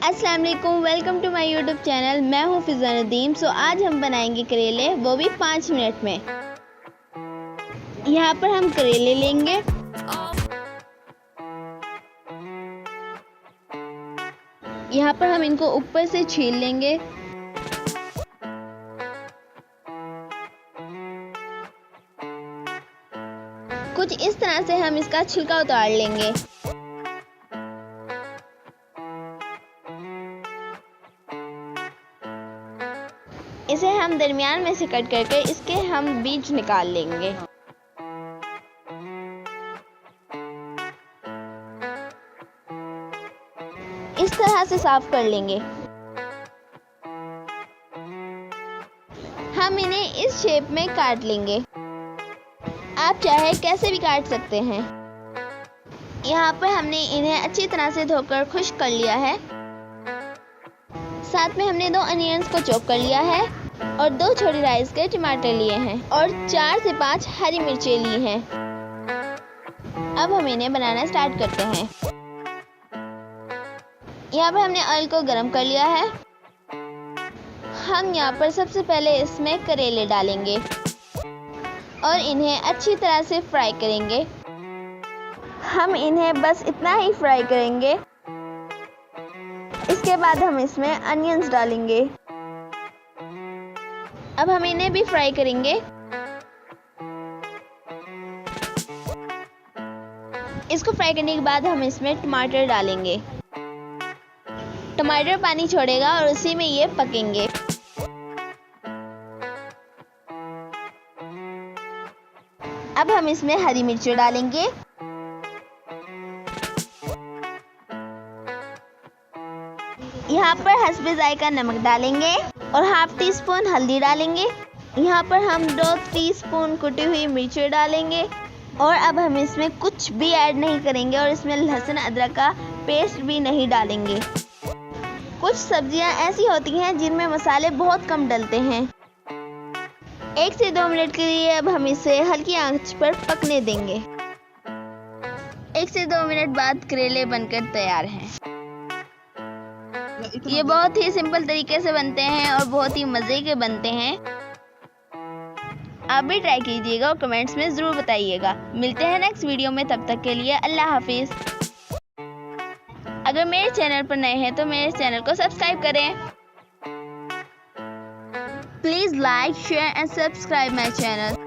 अस्सलाम वालेकुम, welcome to my YouTube channel. मैं हूँ फिज़ा नदीम। आज हम बनाएंगे करेले, वो भी 5 मिनट में। यहाँ पर हम करेले लेंगे। यहाँ पर हम इनको ऊपर से छील लेंगे। कुछ इस तरह से हम इसका छिलका उतार लेंगे। इसे हम दरमियान में से कट करके इसके हम बीज निकाल लेंगे। इस तरह से साफ कर लेंगे। हम इन्हें इस शेप में काट लेंगे। आप चाहे कैसे भी काट सकते हैं। यहाँ पर हमने इन्हें अच्छी तरह से धोकर खुश्क कर लिया है। साथ में हमने 2 अनियंस को चॉप कर लिया है और 2 छोटे साइज के टमाटर लिए हैं और 4 से 5 हरी मिर्चें ली हैं। अब हम इन्हें बनाना स्टार्ट करते हैं। यहाँ पर हमने ऑयल को गरम कर लिया है। हम यहाँ पर सबसे पहले इसमें करेले डालेंगे और इन्हें अच्छी तरह से फ्राई करेंगे। हम इन्हें बस इतना ही फ्राई करेंगे। इसके बाद हम इसमें अनियंस डालेंगे। अब हम इन्हें भी फ्राई करेंगे। इसको फ्राई करने के बाद हम इसमें टमाटर डालेंगे। टमाटर पानी छोड़ेगा और उसी में ये पकेंगे। अब हम इसमें हरी मिर्ची डालेंगे। यहाँ पर हस्बे जायका नमक डालेंगे और हाफ टी स्पून हल्दी डालेंगे। यहाँ पर हम 2 टीस्पून कुटी हुई मिर्ची डालेंगे और अब हम इसमें कुछ भी ऐड नहीं करेंगे और इसमें लहसुन अदरक का पेस्ट भी नहीं डालेंगे। कुछ सब्जियां ऐसी होती हैं जिनमें मसाले बहुत कम डलते हैं। 1 से 2 मिनट के लिए अब हम इसे हल्की आंच पर पकने देंगे। 1 से 2 मिनट बाद करेले बनकर तैयार हैं। ये बहुत ही सिंपल तरीके से बनते हैं और बहुत ही मज़े के बनते हैं। आप भी ट्राई कीजिएगा और कमेंट्स में ज़रूर बताइएगा। मिलते हैं नेक्स्ट वीडियो में, तब तक के लिए अल्लाह हाफिज़। अगर मेरे चैनल पर नए हैं तो मेरे चैनल को सब्सक्राइब करें। Please like, share and subscribe my channel.